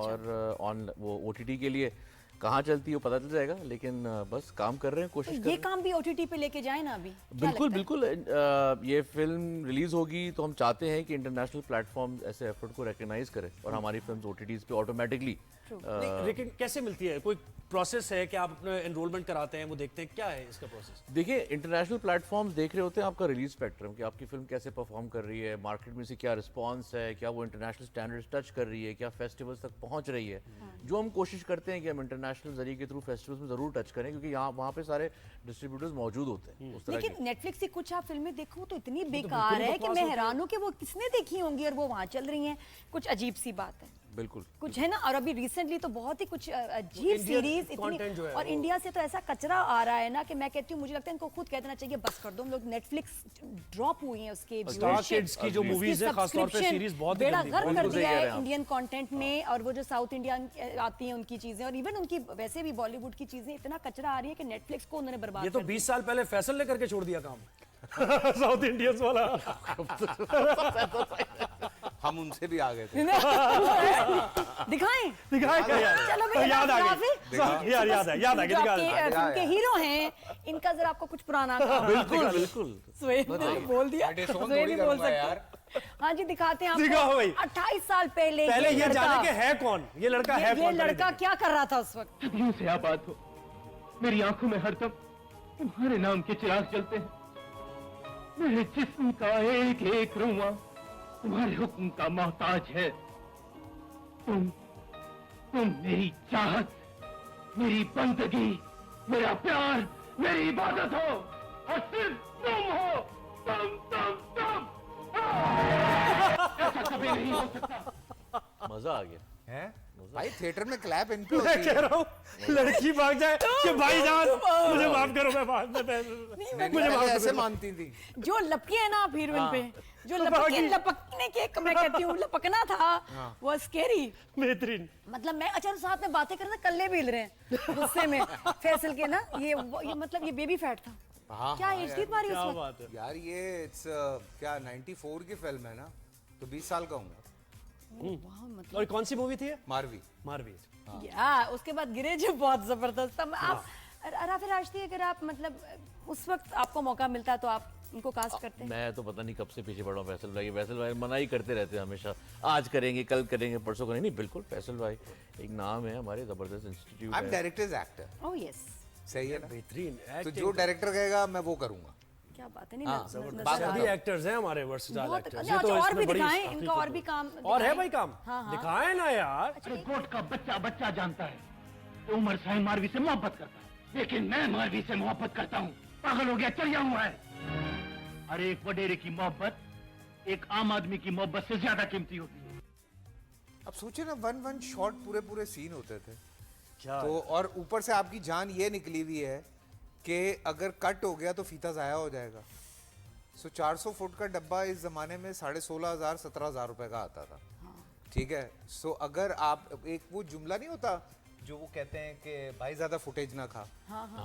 और ऑन वो OTT के लिए कहाँ चलती है वो पता चल जाएगा, लेकिन बस काम कर रहे हैं, कोशिश कर रहे ये हैं। काम भी OTT पे लेके जाए ना अभी। बिल्कुल बिल्कुल। ये फिल्म रिलीज होगी तो हम चाहते हैं कि इंटरनेशनल प्लेटफॉर्म ऐसे एफर्ट को रिकग्नाइज करें और हमारी फिल्म OTTs पे ऑटोमेटिकली। लेकिन कैसे मिलती है? कोई प्रोसेस है कि आप अपना एनरोलमेंट कराते हैं, वो देखते हैं, क्या है इसका प्रोसेस? देखिए, इंटरनेशनल प्लेटफॉर्म्स देख रहे होते हैं आपका रिलीज स्पेक्ट्रम कि आपकी फिल्म कैसे परफॉर्म कर रही है, मार्केट में से क्या रिस्पांस है, क्या वो इंटरनेशनल स्टैंडर्ड्स टच कर रही है, क्या फेस्टिवल्स तक पहुंच रही है। जो हम कोशिश करते हैं कि हम इंटरनेशनल जरिए के थ्रू फेस्टिवल्स में जरूर टच करें, क्योंकि यहाँ वहाँ पे सारे डिस्ट्रीब्यूटर्स मौजूद होते हैं उस तरह लेकिन के। नेटफ्लिक्स की कुछ आप फिल्में देखो तो इतनी बेकार है कि मैं हैरान हूँ कि वो किसने देखी होंगी और वो वहाँ चल रही हैं। कुछ अजीब सी बात है। बिल्कुल कुछ है ना। और अभी रिसेंटली तो बहुत ही कुछ अजीब Indian सीरीज content इतनी, जो है और वो- इंडिया से तो ऐसा कचरा आ रहा है ना कि मैं कहती हूँ, मुझे लगता है इनको खुद कह देना चाहिए बस कर दो। हम लोग नेटफ्लिक्स ड्रॉप हुई है उसके स्टार viewership, किड्स की जो उसकी मूवीज है खासतौर पे subscription सीरीज बहुत बेड़ा गंदी, गर्क कर बिल्कुल सही दिया कह रहे है हैं आप। इंडियन कंटेंट ने। और वो जो साउथ इंडियन आती हैं उनकी चीजें, और इवन उनकी वैसे भी बॉलीवुड की चीजें, इतना कचरा आ रही है कि नेटफ्लिक्स को उन्होंने बर्बाद ये तो कर 20 साल पहले फैसल ने करके छोड़ दिया काम। साउथ इंडियंस वाला। हम उनसे भी आ गए थे। दिखाएं। दिखाए क्या यार? चलो भैया, याद आ राफी, गई यार, याद है, याद आ जो गया, आपके दिखा फिल्म के हीरो हैं, इनका जरा आपको कुछ पुराना काम। बिल्कुल बिल्कुल। सुहेब ने तो बोल दिया, मैं डिस्काउंट सुहेब थोड़ी भी बोल करूंगा सकते यार। हैं। हाँ जी, दिखाते हैं दिखाओ भाई। 28 साल पहले पहले ये लड़का- जाने के है कौन, ये लड़का है ये कौन? लड़का क्या कर रहा था उस वक्त? सदियों से आबाद हो, मेरी आंखों में हरदम तुम्हारे नाम के चिराग जलते हैं। मेरे जिस्म का एक एक रुआ तुम्हारे हुक्म का मोहताज है। तुम मेरी चाहत, मेरी बंदगी, मेरा प्यार, मेरी इबादत हो, और सिर्फ तुम हो। तुम ऐसा कभी नहीं हो सकता। मजा आ गया हैं? भाई थिएटर में क्लैप इन पे मैं होती कह है। रहा हूँ लड़की भाग जाए कि भाईजान मुझे माफ करो, मैं बाद में नहीं, मुझे माफ ऐसे करो। मानती थी। जो लपके है ना आप हीरोइन पे, जो लपकने के मैं कहती हूँ लपकना था, वो स्केरी। बेहतरीन। मतलब मैं अच्छा साथ में बातें कर रहे थे, कल्ले भी हिल रहे हैं गुस्से में फैसल के ना। ये मतलब ये बेबी फैट था। हाँ, क्या हाँ, एज थी यार। तुम्हारी क्या उस वक्त? बात है। यार ये क्या 94 की फिल्म है ना, तो 20 साल का हूँ। वाह, मतलब और कौन सी मूवी थी ये? मारवी। मारवी। यार उसके बाद गिरे जो बहुत जबरदस्त था। आप राफी राशदी, अगर आप मतलब उस वक्त आपको मौका मिलता तो आप उनको कास्ट करते हैं? मैं तो पता नहीं कब से पीछे पड़ा हूँ फैसल भाई। फैसल भाई मना ही करते रहते हैं हमेशा, आज करेंगे, कल करेंगे, परसों करेंगे। नहीं, बिल्कुल फैसल भाई एक नाम है हमारे, जबरदस्त इंस्टीट्यूट आई एम है। Directors actor. ओह यस, सही है ना? बेहतरीन तो जो डायरेक्टर कहेगा मैं वो करूंगा। क्या बात है। नहीं हाँ, नजर बात आ सभी रहा है। एक्टर्स हैं हमारे वर्सेटाइल बहुत- एक्टर्स। अच्छा, और भी दिखाएं, इनका और भी काम और है दिखाएं। भाई काम। हाँ, हाँ। दिखाएं ना यार। रिपोर्ट का बच्चा बच्चा जानता है कि उमर साहिब मारवी से मोहब्बत करता है, लेकिन मैं मारवी से मोहब्बत करता हूँ। पागल हो गया, चलिया हुआ है। अरे एक वडेरे की मोहब्बत एक आम आदमी की मोहब्बत से ज्यादा कीमती होती है। अब सोचिए ना, वन शॉट पूरे पूरे सीन होते थे। क्या तो और ऊपर से आपकी जान ये निकली हुई है कि अगर कट हो गया तो फीता जाया हो जाएगा। सो 400 फुट का डब्बा इस जमाने में 16,500 17,000 रुपए का आता था। ठीक है। सो अगर आप एक वो जुमला नहीं होता जो वो कहते हैं कि भाई ज्यादा फुटेज ना खा,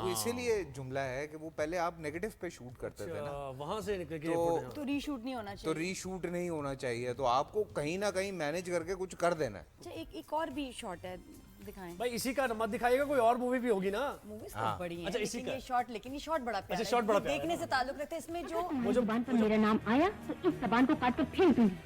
वो इसीलिए जुमला है कि वो पहले आप नेगेटिव पे शूट करते थे ना, वहां से निकल के तो तो रीशूट नहीं होना तो चाहिए। रीशूट नहीं होना चाहिए। तो आपको कहीं ना कहीं मैनेज करके कुछ कर देना है। अच्छा, एक और भी शॉट है, दिखाएं। भाई इसी का मत दिखाइएगा, कोई और मूवी भी होगी ना। मूवीज तो बड़ी हैं, अच्छा, इसी लेकिन का। ये शॉट, लेकिन ये शॉट बड़ा प्यारा अच्छा, शॉट बड़ा है। प्यारा देखने से ताल्लुक रखते हैं इसमें जो वो जुबान पर मेरा नाम आया तो इस जबान को काट कर फेंक दूंगी।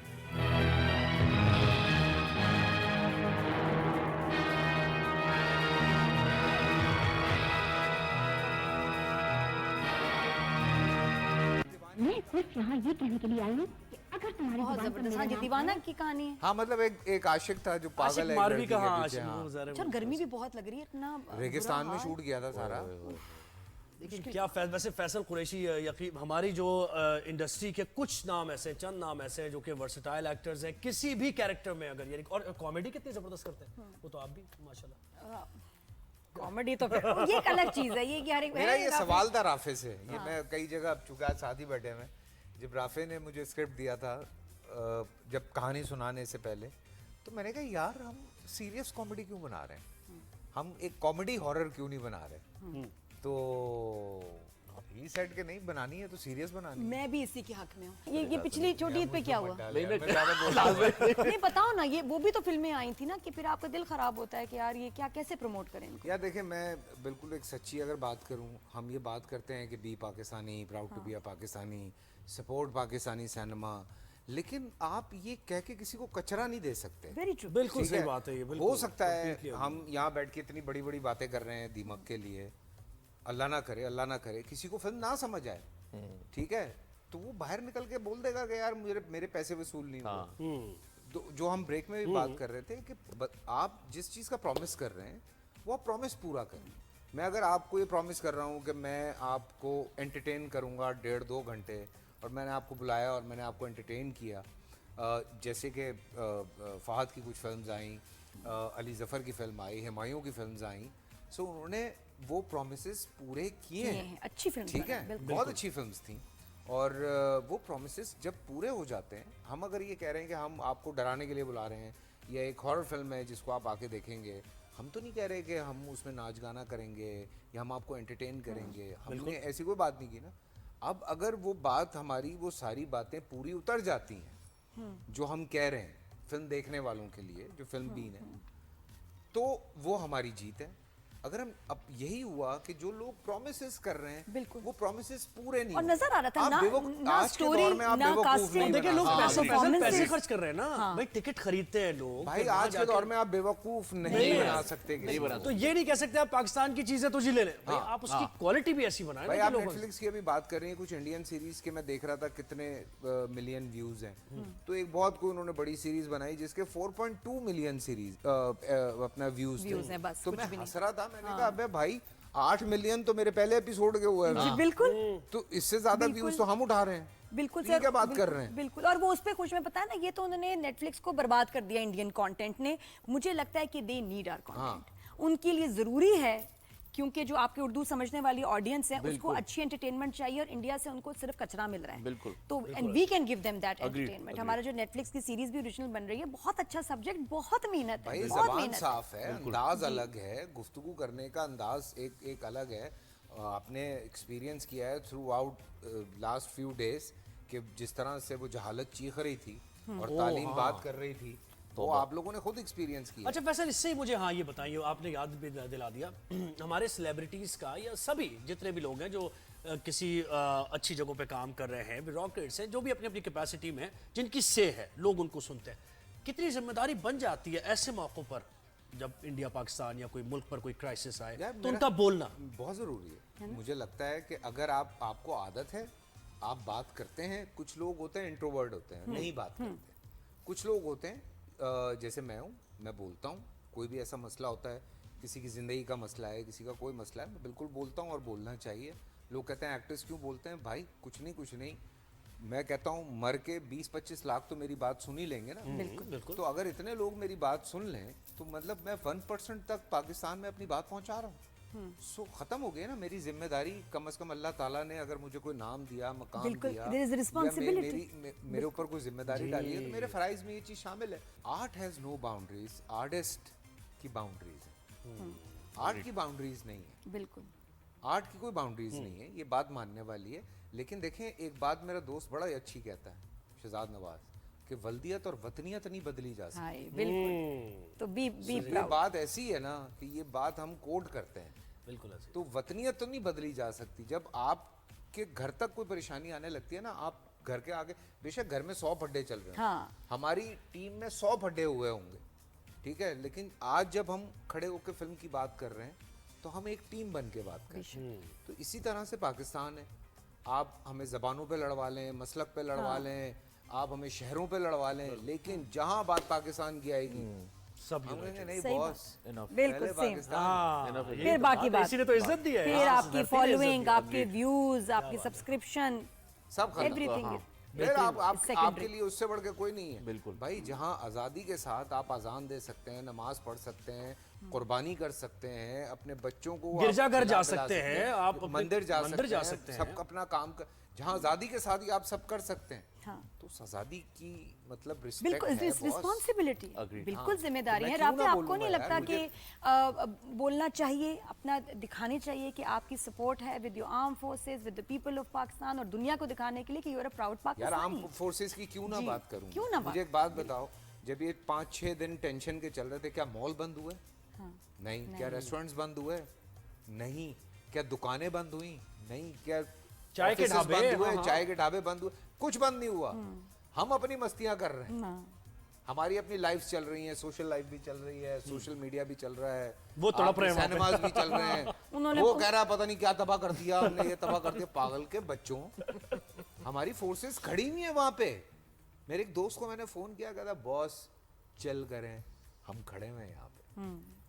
मैं सिर्फ यहाँ ये कहने के लिए आई हूँ कि अगर तुम्हारी बहुत जुबान पर जबरदस्त। मेरा हाँ जी, नाम दीवाना की कहानी है। हाँ, मतलब एक आशिक था जो पागल आशिक है एक मारवी लड़की का। के हाँ, पीछे। आशिक हाँ। वो ज़रा- अच्छा, गर्मी भी बहुत लग रही है, इतना रेगिस्तान में बुरा शूट किया था सारा। लेकिन क्या वैसे फैसल कुरैशी यकीन हमारी जो इंडस्ट्री के कुछ नाम ऐसे, चंद नाम ऐसे हैं जो कि वर्सेटाइल एक्टर्स हैं किसी भी कैरेक्टर में, अगर यानी और कॉमेडी कितनी जबरदस्त करते हैं, वो तो आप भी माशाल्लाह। कॉमेडी तो फिर ये एक अलग चीज है। ये हर एक मेरा ये सवाल था राफे से। ये मैं कई जगह चूंकि आज साथ ही बैठे हुए, जब राफे ने मुझे स्क्रिप्ट दिया था जब कहानी सुनाने से पहले, तो मैंने कहा यार हम सीरियस कॉमेडी क्यों बना रहे हैं, हम एक कॉमेडी हॉरर क्यों नहीं बना रहे। तो ही सेट के नहीं बनानी है तो सीरियस बनानी है। मैं भी इसी के हक में हूँ। ये पिछली छोटी ईद पे क्या हुआ? नहीं मैं ज़्यादा बोल नहीं बताओ ना, ये वो भी तो फिल्में आई थी ना कि फिर आपका दिल खराब होता है कि यार ये क्या कैसे प्रमोट करें इनको। यार देखिए, मैं बिल्कुल एक सच्ची अगर बात करूं, हम ये बात करते हैं कि be Pakistani, proud to be a Pakistani, support Pakistani cinema, लेकिन आप ये कह के किसी को कचरा नहीं दे सकते। Very true. बिल्कुल ठीक सही है? बात है ये, हो बिल्कुल सकता है completely हम यहाँ बैठ के इतनी बड़ी बड़ी बातें कर रहे हैं दीमक के लिए, अल्लाह ना करे किसी को फिल्म ना समझ आए, ठीक है, तो वो बाहर निकल के बोल देगा कि यार मेरे पैसे वसूल नहीं हुए। तो जो हम ब्रेक में भी बात कर रहे थे कि आप जिस चीज़ का प्रॉमिस कर रहे हैं वो आप प्रॉमिस पूरा करें। मैं अगर आपको ये प्रॉमिस कर रहा हूँ कि मैं आपको एंटरटेन करूँगा 1.5-2 घंटे, और मैंने आपको बुलाया और मैंने आपको एंटरटेन किया, जैसे कि फ़हद की कुछ फिल्म्स आई, अली ज़फ़र की फिल्म आई, हुमायूं की फिल्म्स आई, सो उन्होंने वो प्रॉमिसेस पूरे किए हैं। अच्छी फिल्म ठीक है, बहुत अच्छी फिल्म्स थी, और वो प्रॉमिसेस जब पूरे हो जाते हैं, हम अगर ये कह रहे हैं कि हम आपको डराने के लिए बुला रहे हैं या एक हॉरर फिल्म है जिसको आप आके देखेंगे, हम तो नहीं कह रहे कि हम उसमें नाच गाना करेंगे या हम आपको एंटरटेन करेंगे, हमने ऐसी कोई बात नहीं की ना। अब अगर वो बात हमारी, वो सारी बातें पूरी उतर जाती हैं जो हम कह रहे हैं फिल्म देखने वालों के लिए, जो फिल्म बीन है, तो वो हमारी जीत है। अगर हम, अब यही हुआ कि जो लोग प्रॉमिसेस कर रहे हैं बिल्कुल। वो प्रॉमिसेस पूरे नहीं और हुए। नजर आ रहा था आप ना बेवकूफ- आज के स्टोरी दौर में आप ना बेवकूफ कास्टिंग। नहीं देखिए लोग बना- पैसे performances। खर्च कर रहे हैं ना भाई, टिकट खरीदते हैं लोग, भाई तो वहाँ आज के जाके- दौर में आप बेवकूफ नहीं बना सकते किसी नहीं बना को। तो ये नहीं कह सकते आप पाकिस्तान की चीजें तो जी ले लें भाई, आप उसकी क्वालिटी भी ऐसी बनाए भाई ना आप कि लोगों नेटफ्लिक्स की अभी बात कर रही हैं, कुछ इंडियन सीरीज के मैं देख रहा था कितने मिलियन व्यूज हैं, तो एक बहुत कोई उन्होंने बड़ी सीरीज बनाई जिसके 4.2 मिलियन सीरीज अपना व्यूज Views हैं बस, तो कुछ मैं भी नहीं। हंस रहा था, मैंने कहा अबे भाई 8 मिलियन तो मेरे पहले एपिसोड के हुए हैं, बिल्कुल तो इससे ज्यादा व्यूज तो हम उठा रहे हैं। बिल्कुल ये क्या बात कर रहे हैं? बिल्कुल। और वो उस पे खुश, में पता है ना, ये तो उन्होंने नेटफ्लिक्स को बर्बाद कर दिया इंडियन कंटेंट ने। मुझे लगता है कि दे नीड आवर कंटेंट, उनके लिए जरूरी है, क्योंकि जो आपके उर्दू समझने वाली ऑडियंस है उसको अच्छी एंटरटेनमेंट चाहिए, और इंडिया से उनको सिर्फ कचरा मिल रहा है। बिल्कुल। तो and we can give them that Agreed, entertainment. agreed. हमारा जो नेटफ्लिक्स की सीरीज भी ओरिजिनल बन रही है, बहुत अच्छा सब्जेक्ट, बहुत मेहनत भाई है, बहुत जबान मेहनत है। साफ है, अंदाज अलग है, गुफ्तगू करने का अंदाज एक अलग है। आपने एक्सपीरियंस किया है through out last few days कि जिस तरह से वो जहालत चीख रही थी और तालीम बात कर रही थी, वो आप लोगों ने खुद एक्सपीरियंस किया। अच्छा फैसल, इससे ही मुझे हाँ ये बताइए, आपने याद भी दिला दिया हमारे सेलिब्रिटीज़ का, या सभी जितने भी लोग हैं जो किसी अच्छी जगहों पे काम कर रहे हैं, ब्यूरोक्रेट्स हैं, जो भी अपनी अपनी कैपेसिटी में जिनकी से है, लोग उनको सुनते हैं, कितनी जिम्मेदारी बन जाती है ऐसे मौक़ों पर जब इंडिया पाकिस्तान या कोई मुल्क पर कोई क्राइसिस आए, यार, तो उनका बोलना बहुत ज़रूरी है। मुझे लगता है कि अगर आपको आदत है, आप बात करते हैं, कुछ लोग होते हैं इंट्रोवर्ट होते हैं, नहीं बात करते, कुछ लोग होते हैं जैसे मैं हूँ, मैं बोलता हूँ, कोई भी ऐसा मसला होता है, किसी की ज़िंदगी का मसला है, किसी का कोई मसला है, मैं बिल्कुल बोलता हूँ और बोलना चाहिए। लोग कहते हैं एक्टर्स क्यों बोलते हैं, भाई कुछ नहीं, मैं कहता हूँ मर के 20-25 लाख तो मेरी बात सुन ही लेंगे ना। बिल्कुल। तो अगर इतने लोग मेरी बात सुन लें तो मतलब मैं 1% तक पाकिस्तान में अपनी बात पहुंचा रहा हूँ। सो खत्म हो गया ना मेरी जिम्मेदारी। कम से कम अल्लाह ताला ने अगर मुझे कोई नाम दिया, मकाम बिल्कुल, दिया, there is a या responsibility. मेरे ऊपर कोई जिम्मेदारी डाली है, तो मेरे फराइज में ये चीज शामिल है। Art has no boundaries, artist की बाउंड्रीज है, आर्ट की बाउंड्रीज नहीं है। बिल्कुल। आर्ट की कोई बाउंड्रीज नहीं है, ये बात मानने वाली है। लेकिन देखें, एक बात मेरा दोस्त बड़ा ही अच्छी कहता है, शहजाद नवाज, कि वल्दियत और वतनियत नहीं बदली जा सकती। हाँ, बिल्कुल। तो बी ये प्राउड। बात ऐसी है ना कि ये बात हम कोड करते हैं, बिल्कुल ऐसे। तो वतनियत तो नहीं बदली जा सकती। जब आपके घर तक कोई परेशानी आने लगती है ना, आप घर के आगे, बेशक घर में 100 फड्डे चल रहे हैं, हाँ। हमारी टीम में 100 फड्डे हुए होंगे, ठीक है, लेकिन आज जब हम खड़े होकर फिल्म की बात कर रहे हैं तो हम एक टीम बन के बात कर रहे हैं। तो इसी तरह से पाकिस्तान है। आप हमें ज़बानों पे लड़वा लें, मसलक पे लड़वा लें, आप हमें शहरों पे लड़वा लें, लेकिन जहाँ बात पाकिस्तान की आएगी सब हम कहेंगे नहीं सही बॉस, बिल्कुल पहले सेम। पाकिस्तान। फिर बाकी बात, इसी ने तो इज्जत दी है। फिर हाँ, आपकी धरती ने इज्जत फॉलोइंग, दी। आपके व्यूज, आपकी सब्सक्रिप्शन, सब खत्म। एवरीथिंग। फिर secondary। आपके लिए उससे बढ़ के कोई नहीं है। बिल्कुल। भाई जहाँ आज़ादी के साथ आप अजान दे सकते हैं, नमाज पढ़ सकते हैं, कुर्बानी कर सकते हैं, अपने बच्चों को गिरजाघर आप जा खिला सकते पिला हैं, आप अपने मंदिर जा मंदिर जा सकते सकते हैं, हैं। सब अपना काम कर, जहाँ आजादी के साथ ही आप सब कर सकते हैं, हाँ। तो उस आजादी की मतलब रिस्पेक्ट बिल्कुल है, बॉस। Responsibility Agreed. बिल्कुल हाँ, जिम्मेदारी तो है। मैं क्यों राफे ना आपको बोलूंगा नहीं यार, लगता कि बोलना चाहिए, अपना दिखाने चाहिए कि आपकी सपोर्ट है with your arm forces, with the people of Pakistan, और दुनिया को दिखाने के लिए कि यू आर अ प्राउड यार पाकिस्तानी। आर्म फोर्सेस की क्यों ना जी, बात करूं? क्यों ना बात मुझे एक बात बताओ, जब ये 5-6 दिन टेंशन के चल रहे थे, क्या मॉल बंद हुए? नहीं। क्या रेस्टोरेंट्स बंद हुए? नहीं। क्या दुकानें बंद हुई? नहीं। क्या चाय के offices ढाबे, बंद हुए? हाँ। चाय के ढाबे बंद हुए? कुछ बंद नहीं हुआ। हम अपनी मस्तियां कर रहे हैं, हमारी अपनी लाइफ चल रही है, सोशल लाइफ भी चल रही है, सोशल मीडिया भी चल रहा है, वो तड़प रहे हैं वहाँ पे। सिनेमाज भी चल रहे हैं। वो कह रहा पता नहीं क्या तबाह कर दिया हमने, ये तबाह कर दिया। पागल के बच्चों, हमारी फोर्सेस खड़ी हुई है वहां पे। मेरे एक दोस्त को मैंने फोन किया, कहता बॉस चल करें, हम खड़े हुए हैं यहाँ पे।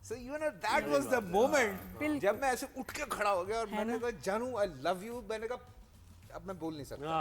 So you know that was the moment जब मैं ऐसे उठ के खड़ा हो गया और मैंने कहा जानू आई लव यू। मैंने कहा अब मैं बोल नहीं सकता।